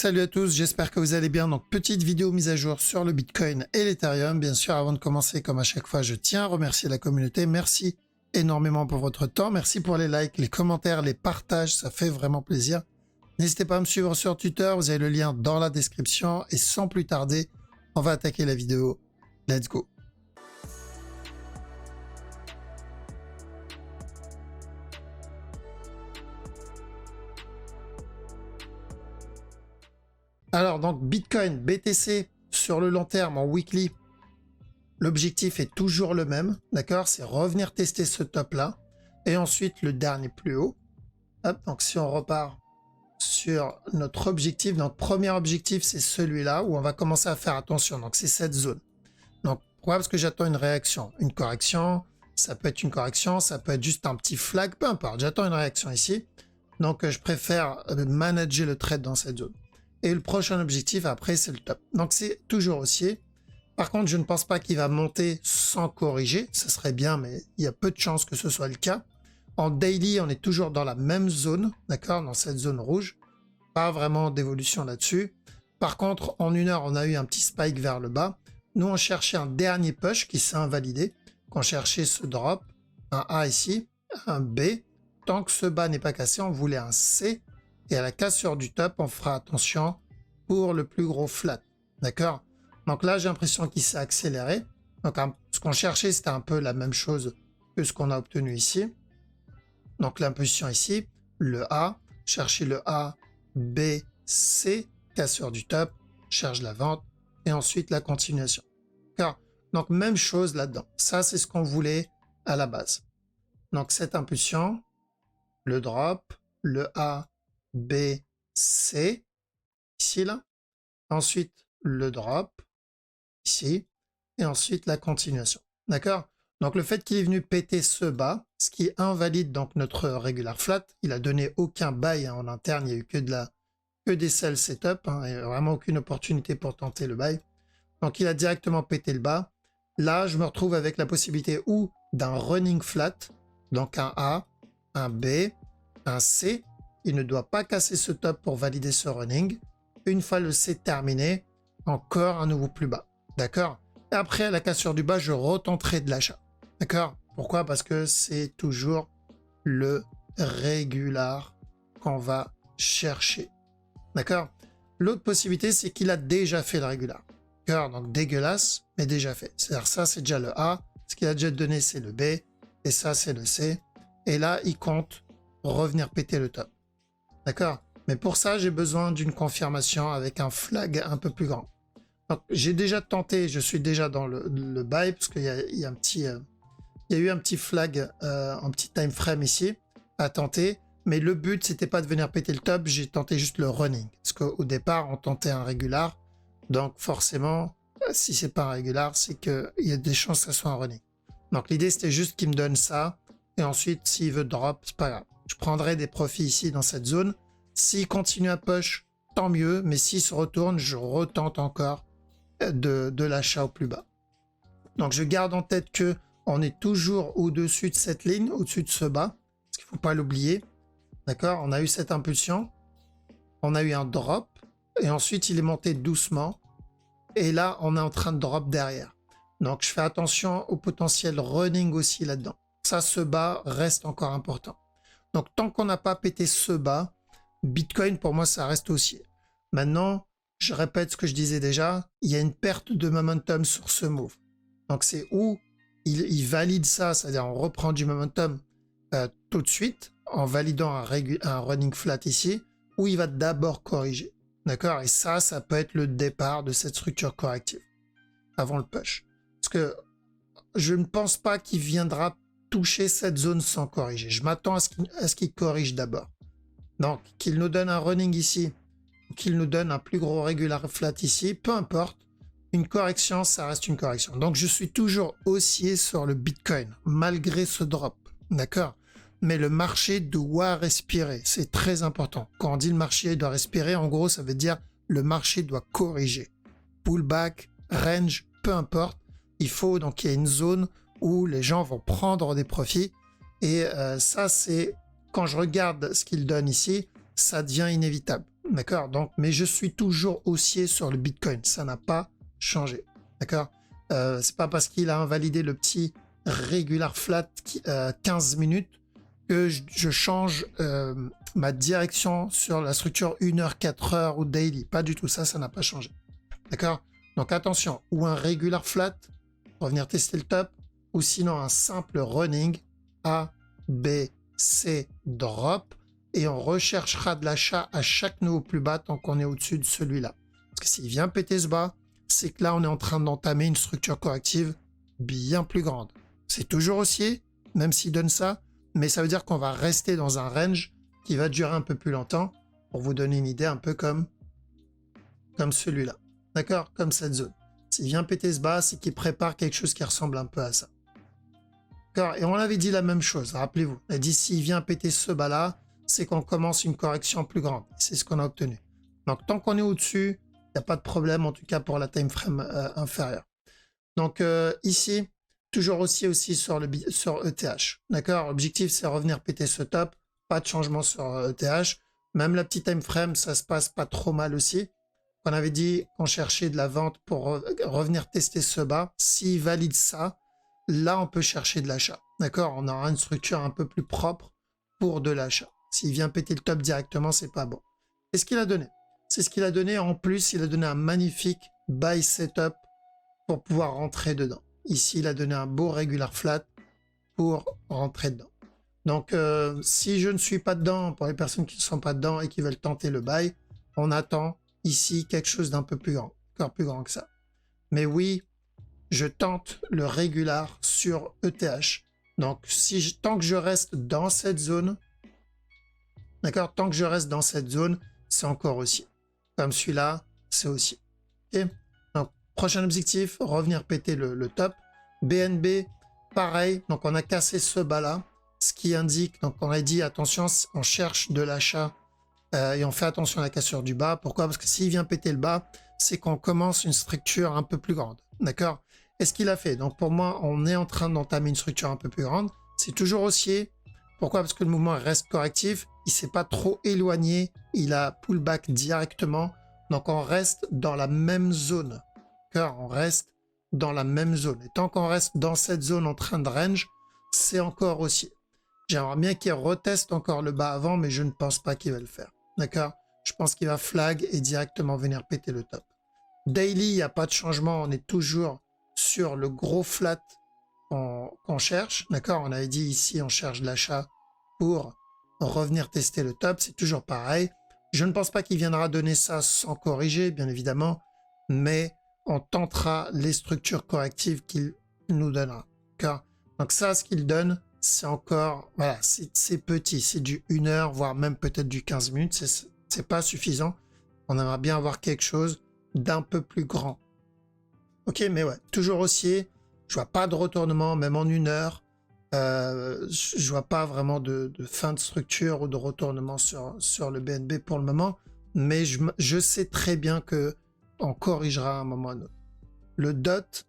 Salut à tous, j'espère que vous allez bien. Donc, petite vidéo mise à jour sur le Bitcoin et l'Ethereum. Bien sûr, avant de commencer, comme à chaque fois, je tiens à remercier la communauté. Merci énormément pour votre temps. Merci pour les likes, les commentaires, les partages. Ça fait vraiment plaisir. N'hésitez pas à me suivre sur Twitter. Vous avez le lien dans la description. Et sans plus tarder, on va attaquer la vidéo. Let's go. Alors, donc, Bitcoin, BTC, sur le long terme, en weekly, l'objectif est toujours le même, d'accord? C'est revenir tester ce top-là. Et ensuite, le dernier plus haut. Hop, donc, si on repart sur notre objectif, donc, premier objectif, c'est celui-là, où on va commencer à faire attention. Donc, c'est cette zone. Donc, pourquoi? Parce que j'attends une réaction. Une correction, ça peut être une correction, ça peut être juste un petit flag, peu importe. J'attends une réaction ici. Donc, je préfère manager le trade dans cette zone. Et le prochain objectif, après, c'est le top. Donc, c'est toujours haussier. Par contre, je ne pense pas qu'il va monter sans corriger. Ce serait bien, mais il y a peu de chances que ce soit le cas. En daily, on est toujours dans la même zone, d'accord, dans cette zone rouge. Pas vraiment d'évolution là-dessus. Par contre, en une heure, on a eu un petit spike vers le bas. Nous, on cherchait un dernier push qui s'est invalidé. On cherchait ce drop, un A ici, un B. Tant que ce bas n'est pas cassé, on voulait un C. Et à la cassure du top, on fera attention pour le plus gros flat. D'accord? Donc là, j'ai l'impression qu'il s'est accéléré. Donc ce qu'on cherchait, c'était un peu la même chose que ce qu'on a obtenu ici. Donc l'impulsion ici, le A, chercher le A, B, C, cassure du top, cherche la vente, et ensuite la continuation. D'accord? Donc même chose là-dedans. Ça, c'est ce qu'on voulait à la base. Donc cette impulsion, le drop, le A, B, C, ici là. Ensuite, le drop, ici. Et ensuite, la continuation. D'accord? Donc, le fait qu'il est venu péter ce bas, ce qui invalide donc notre regular flat, il a donné aucun buy en interne, il n'y a eu que des sell setup, et vraiment aucune opportunité pour tenter le buy. Donc, il a directement pété le bas. Là, je me retrouve avec la possibilité ou d'un running flat, donc un A, un B, un C. Il ne doit pas casser ce top pour valider ce running. Une fois le C terminé, encore un nouveau plus bas. D'accord? Et après, à la cassure du bas, je retenterai de l'achat. D'accord? Pourquoi? Parce que c'est toujours le régular qu'on va chercher. D'accord? L'autre possibilité, c'est qu'il a déjà fait le régular. D'accord? Donc dégueulasse, mais déjà fait. C'est-à-dire ça, c'est déjà le A. Ce qu'il a déjà donné, c'est le B. Et ça, c'est le C. Et là, il compte revenir péter le top. D'accord? Mais pour ça, j'ai besoin d'une confirmation avec un flag un peu plus grand. Donc, j'ai déjà tenté, je suis déjà dans le buy, parce qu'il y a eu un petit flag, un petit time frame ici, à tenter. Mais le but, c'était pas de venir péter le top, j'ai tenté juste le running. Parce qu'au départ, on tentait un régular. Donc, forcément, si c'est pas un régular, c'est qu'il y a des chances que ça soit un running. Donc, l'idée, c'était juste qu'il me donne ça. Et ensuite, s'il veut drop, c'est pas grave. Je prendrai des profits ici dans cette zone. S'il continue à push, tant mieux. Mais s'il se retourne, je retente encore de l'achat au plus bas. Donc je garde en tête que on est toujours au-dessus de cette ligne, au-dessus de ce bas. Parce qu'il ne faut pas l'oublier. D'accord? On a eu cette impulsion. On a eu un drop. Et ensuite, il est monté doucement. Et là, on est en train de drop derrière. Donc je fais attention au potentiel running aussi là-dedans. Ça, ce bas reste encore important. Donc, tant qu'on n'a pas pété ce bas, Bitcoin, pour moi, ça reste haussier. Maintenant, je répète ce que je disais déjà, il y a une perte de momentum sur ce move. Donc, c'est où il valide ça, c'est-à-dire on reprend du momentum tout de suite, en validant un running flat ici, où il va d'abord corriger. D'accord? Et ça peut être le départ de cette structure corrective, avant le push. Parce que je ne pense pas qu'il viendra toucher cette zone sans corriger. Je m'attends à ce qu'il corrige d'abord. Donc, qu'il nous donne un running ici, qu'il nous donne un plus gros regular flat ici, peu importe, une correction, ça reste une correction. Donc, je suis toujours haussier sur le Bitcoin, malgré ce drop, d'accord? Mais le marché doit respirer, c'est très important. Quand on dit le marché doit respirer, en gros, ça veut dire le marché doit corriger. Pullback, range, peu importe, il faut donc qu'il y ait une zone où les gens vont prendre des profits. Et ça, c'est quand je regarde ce qu'il donne ici, ça devient inévitable. d'accord? Donc, mais je suis toujours haussier sur le Bitcoin, ça n'a pas changé, d'accord? C'est pas parce qu'il a invalidé le petit regular flat 15 minutes que je change ma direction sur la structure 1 heure, 4 heures ou daily. Pas du tout, ça n'a pas changé. D'accord? Donc attention, ou un regular flat, revenir tester le top, ou sinon un simple running A, B, C, drop, et on recherchera de l'achat à chaque nouveau plus bas tant qu'on est au-dessus de celui-là. Parce que s'il vient péter ce bas, c'est que là on est en train d'entamer une structure corrective bien plus grande. C'est toujours haussier, même s'il donne ça, mais ça veut dire qu'on va rester dans un range qui va durer un peu plus longtemps, pour vous donner une idée un peu comme celui-là. D'accord? Comme cette zone. S'il vient péter ce bas, c'est qu'il prépare quelque chose qui ressemble un peu à ça. D'accord? Et on avait dit la même chose, rappelez-vous. On a dit s'il vient péter ce bas-là, c'est qu'on commence une correction plus grande. C'est ce qu'on a obtenu. Donc tant qu'on est au-dessus, il n'y a pas de problème, en tout cas pour la time frame inférieure. Donc ici, toujours aussi sur ETH. D'accord? L'objectif, c'est revenir péter ce top. Pas de changement sur ETH. Même la petite time frame, ça se passe pas trop mal aussi. On avait dit qu'on cherchait de la vente pour revenir tester ce bas. S'il valide ça, là, on peut chercher de l'achat. D'accord? On aura une structure un peu plus propre pour de l'achat. S'il vient péter le top directement, c'est pas bon. Qu'est-ce qu'il a donné? C'est ce qu'il a donné. En plus, il a donné un magnifique buy setup pour pouvoir rentrer dedans. Ici, il a donné un beau regular flat pour rentrer dedans. Donc, si je ne suis pas dedans, pour les personnes qui ne sont pas dedans et qui veulent tenter le buy, on attend ici quelque chose d'un peu plus grand, encore plus grand que ça. Mais oui, je tente le régular sur ETH. Donc, tant que je reste dans cette zone, d'accord, tant que je reste dans cette zone, c'est encore haussier. Comme celui-là, c'est haussier. Okay. Donc, prochain objectif, revenir péter le top. BNB, pareil. Donc, on a cassé ce bas-là, ce qui indique, donc on a dit, attention, on cherche de l'achat et on fait attention à la cassure du bas. Pourquoi? Parce que s'il vient péter le bas, c'est qu'on commence une structure un peu plus grande. D'accord? Et ce qu'il a fait, donc pour moi, on est en train d'entamer une structure un peu plus grande. C'est toujours haussier. Pourquoi? Parce que le mouvement reste correctif. Il ne s'est pas trop éloigné. Il a pullback directement. Donc on reste dans la même zone. D'accord? On reste dans la même zone. Et tant qu'on reste dans cette zone en train de range, c'est encore haussier. J'aimerais bien qu'il reteste encore le bas avant, mais je ne pense pas qu'il va le faire. D'accord? Je pense qu'il va flag et directement venir péter le top. Daily, il n'y a pas de changement. On est toujours sur le gros flat qu'on cherche. D'accord? On avait dit ici, on cherche de l'achat pour revenir tester le top. C'est toujours pareil. Je ne pense pas qu'il viendra donner ça sans corriger, bien évidemment, mais on tentera les structures correctives qu'il nous donnera. D'accord? Donc ça, ce qu'il donne, c'est encore, voilà, c'est petit, c'est du 1 heure, voire même peut-être du 15 minutes, c'est pas suffisant. On aimerait bien avoir quelque chose d'un peu plus grand. Ok, mais ouais, toujours haussier, je vois pas de retournement, même en 1 heure, je vois pas vraiment de fin de structure ou de retournement sur le BNB pour le moment, mais je sais très bien que on corrigera à un moment ou à un autre. Le DOT,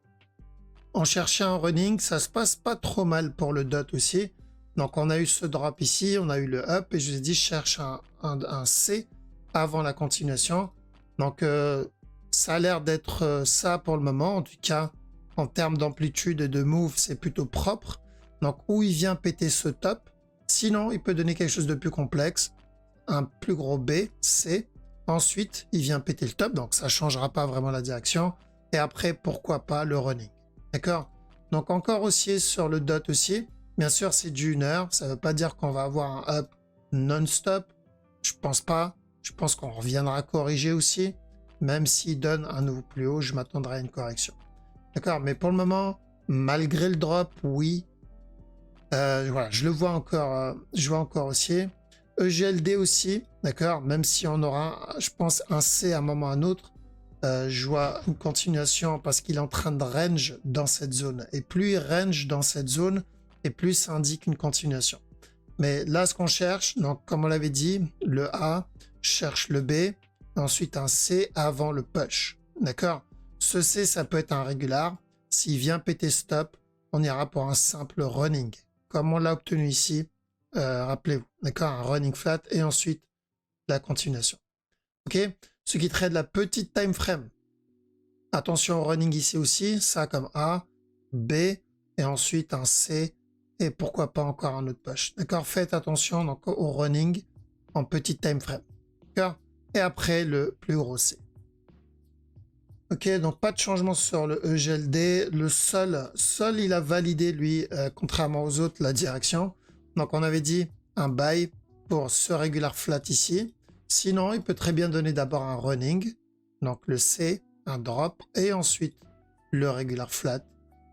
on cherchait un running, ça se passe pas trop mal pour le DOT aussi. Donc on a eu ce drop ici, on a eu le up et je vous ai dit je cherche un C avant la continuation. Donc ça a l'air d'être ça pour le moment. En tout cas, en termes d'amplitude et de move, c'est plutôt propre. Donc où il vient péter ce top. Sinon, il peut donner quelque chose de plus complexe. Un plus gros B, C. Ensuite, il vient péter le top. Donc ça changera pas vraiment la direction. Et après, pourquoi pas le running. D'accord? Donc encore haussier sur le DOT aussi. Bien sûr, c'est du 1 heure. Ça ne veut pas dire qu'on va avoir un up non-stop. Je pense pas. Je pense qu'on reviendra corriger aussi. Même s'il donne un nouveau plus haut, je m'attendrai à une correction. D'accord? Mais pour le moment, malgré le drop, oui. Voilà, je le vois encore haussier. EGLD aussi. D'accord? Même si on aura, je pense, un C à un moment ou à un autre. Je vois une continuation parce qu'il est en train de range dans cette zone. Et plus il range dans cette zone, et plus ça indique une continuation. Mais là, ce qu'on cherche, donc comme on l'avait dit, le A cherche le B, ensuite un C avant le push. D'accord? Ce C, ça peut être un régular. S'il vient péter stop, on ira pour un simple running. Comme on l'a obtenu ici, rappelez-vous. D'accord? Un running flat et ensuite la continuation. Ok, ceux qui traitent la petite time frame. Attention au running ici aussi, ça comme A, B, et ensuite un C, et pourquoi pas encore un autre push. D'accord, faites attention donc, au running en petite time frame. D'accord, et après le plus gros C. Ok, donc pas de changement sur le EGLD. Le sol, il a validé, lui, contrairement aux autres, la direction. Donc on avait dit un buy pour ce regular flat ici. Sinon, il peut très bien donner d'abord un running, donc le C, un drop, et ensuite le regular flat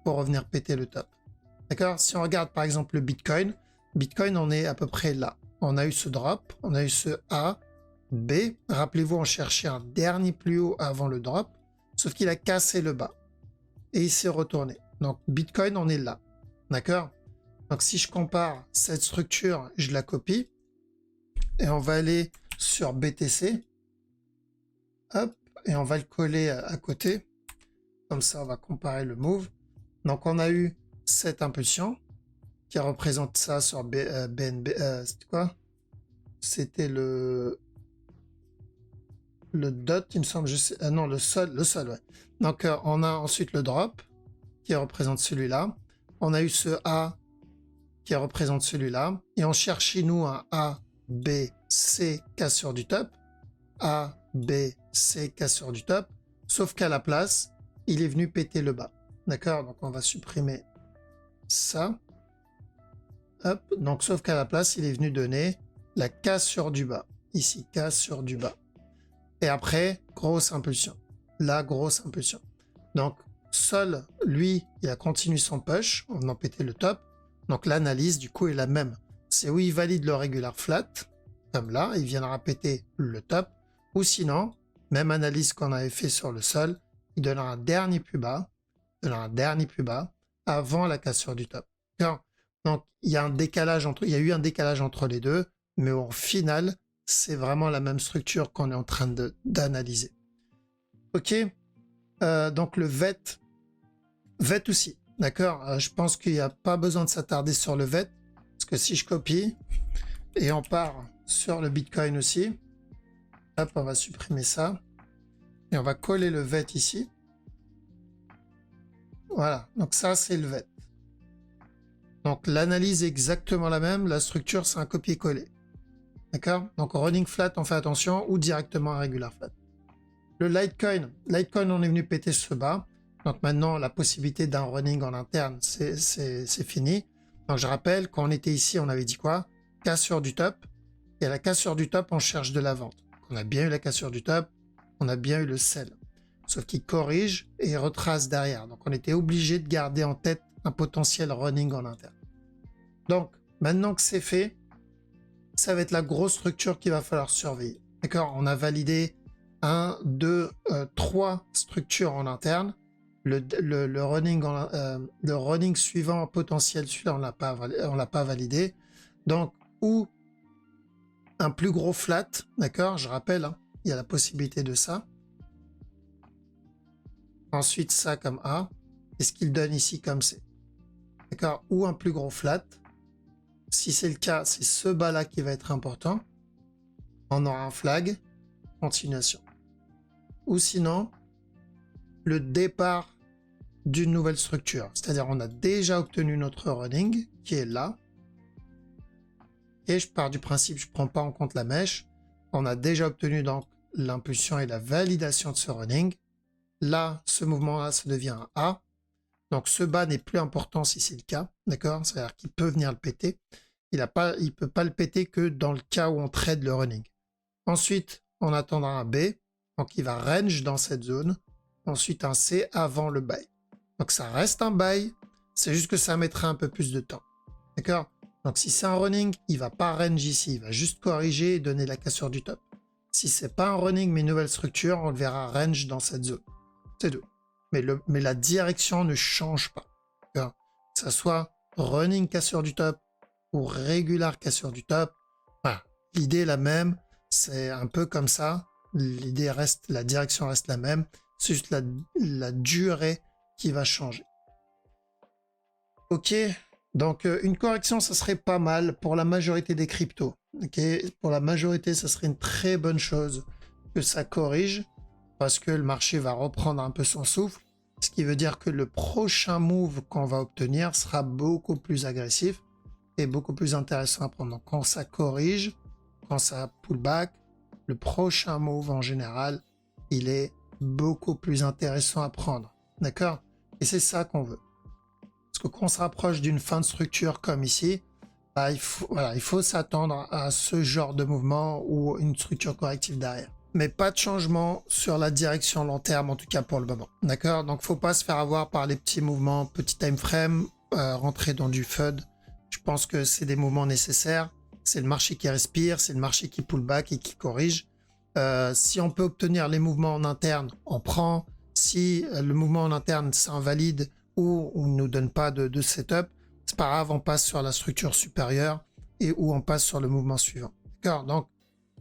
pour revenir péter le top. D'accord? Si on regarde par exemple le Bitcoin, on est à peu près là. On a eu ce drop, on a eu ce A, B. Rappelez-vous, on cherchait un dernier plus haut avant le drop. Sauf qu'il a cassé le bas. Et il s'est retourné. Donc Bitcoin, on est là. D'accord? Donc si je compare cette structure, je la copie. Et on va aller sur BTC. Hop. Et on va le coller à côté. Comme ça, on va comparer le move. Donc on a eu cette impulsion qui représente ça sur BNB. C'était quoi? C'était le dot, il me semble. Non, le sol, ouais. Donc on a ensuite le drop qui représente celui-là. On a eu ce A qui représente celui-là. Et on cherche chez nous un A, B, C, cassure du top. A, B, C, cassure du top. Sauf qu'à la place, il est venu péter le bas. D'accord? Donc on va supprimer ça. Hop. Donc sauf qu'à la place, il est venu donner la cassure du bas. Ici, cassure du bas. Et après, grosse impulsion. La grosse impulsion. Donc, Sol, lui, il a continué son push en venant péter le top. Donc, l'analyse, du coup, est la même. C'est où il valide le regular flat, comme là, il viendra péter le top. Ou sinon, même analyse qu'on avait fait sur le sol, il donnera un dernier plus bas, avant la cassure du top. Donc, il y a eu un décalage entre les deux, mais au final, c'est vraiment la même structure qu'on est en train d'analyser. Ok, donc le VET aussi, d'accord. Je pense qu'il n'y a pas besoin de s'attarder sur le VET, parce que si je copie, et on part sur le Bitcoin aussi, hop, on va supprimer ça, et on va coller le VET ici. Voilà, donc ça c'est le VET. Donc l'analyse est exactement la même, la structure c'est un copier-coller. D'accord? Donc running flat, on fait attention, ou directement un regular flat. Le Litecoin, on est venu péter ce bas. Donc maintenant, la possibilité d'un running en interne, c'est fini. Donc je rappelle, quand on était ici, on avait dit quoi? Cassure du top. Et à la cassure du top, on cherche de la vente. On a bien eu la cassure du top, on a bien eu le sell. Sauf qu'il corrige et retrace derrière. Donc on était obligé de garder en tête un potentiel running en interne. Donc maintenant que c'est fait, ça va être la grosse structure qu'il va falloir surveiller. D'accord? On a validé 1, 2, 3 structures en interne. Le running suivant potentiel, celui-là, on l'a pas validé. Donc, ou un plus gros flat, d'accord? Je rappelle, hein, il y a la possibilité de ça. Ensuite, ça comme A. Et ce qu'il donne ici comme C. D'accord? Ou un plus gros flat. Si c'est le cas, c'est ce bas-là qui va être important. On aura un flag, continuation. Ou sinon, le départ d'une nouvelle structure. C'est-à-dire on a déjà obtenu notre running, qui est là. Et je pars du principe, je ne prends pas en compte la mèche. On a déjà obtenu donc l'impulsion et la validation de ce running. Là, ce mouvement-là, ça devient un A. Donc ce bas n'est plus important si c'est le cas, d'accord? C'est-à-dire qu'il peut venir le péter. Il peut pas le péter que dans le cas où on trade le running. Ensuite, on attendra un B, donc il va range dans cette zone. Ensuite un C avant le buy. Donc ça reste un buy, c'est juste que ça mettra un peu plus de temps. D'accord? Donc si c'est un running, il va pas range ici, il va juste corriger et donner la cassure du top. Si c'est pas un running mais une nouvelle structure, on le verra range dans cette zone. C'est tout. Mais la direction ne change pas. Que ça soit running cassure du top ou régular cassure du top, voilà. L'idée est la même, c'est un peu comme ça. La direction reste la même, c'est juste la durée qui va changer. Ok, donc une correction, ça serait pas mal pour la majorité des cryptos. Ok, pour la majorité, ça serait une très bonne chose que ça corrige parce que le marché va reprendre un peu son souffle. Ce qui veut dire que le prochain move qu'on va obtenir sera beaucoup plus agressif et beaucoup plus intéressant à prendre. Donc quand ça corrige, quand ça pull back, le prochain move en général, il est beaucoup plus intéressant à prendre. D'accord? Et c'est ça qu'on veut. Parce que quand on se rapproche d'une fin de structure comme ici, bah, il faut s'attendre à ce genre de mouvement ou une structure corrective derrière. Mais pas de changement sur la direction long terme, en tout cas pour le moment. D'accord? Donc faut pas se faire avoir par les petits mouvements, petit time frame, rentrer dans du FUD. Je pense que c'est des mouvements nécessaires. C'est le marché qui respire, c'est le marché qui pull back et qui corrige. Si on peut obtenir les mouvements en interne, on prend. Si le mouvement en interne s'invalide ou on ne nous donne pas de setup, c'est pas grave, on passe sur la structure supérieure et où on passe sur le mouvement suivant. D'accord? Donc,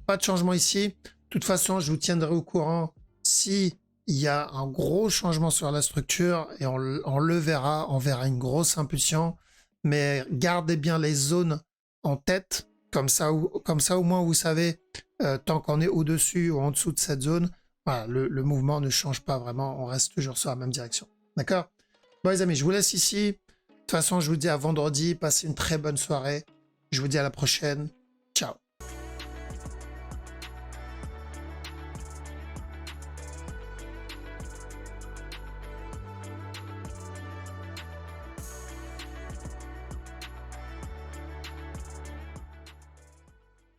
pas de changement ici. De toute façon, je vous tiendrai au courant si il y a un gros changement sur la structure et on le verra, on verra une grosse impulsion. Mais gardez bien les zones en tête, comme ça au moins vous savez, tant qu'on est au-dessus ou en dessous de cette zone, voilà, le mouvement ne change pas vraiment, on reste toujours sur la même direction. D'accord? Bon les amis, je vous laisse ici. De toute façon, je vous dis à vendredi, passez une très bonne soirée. Je vous dis à la prochaine.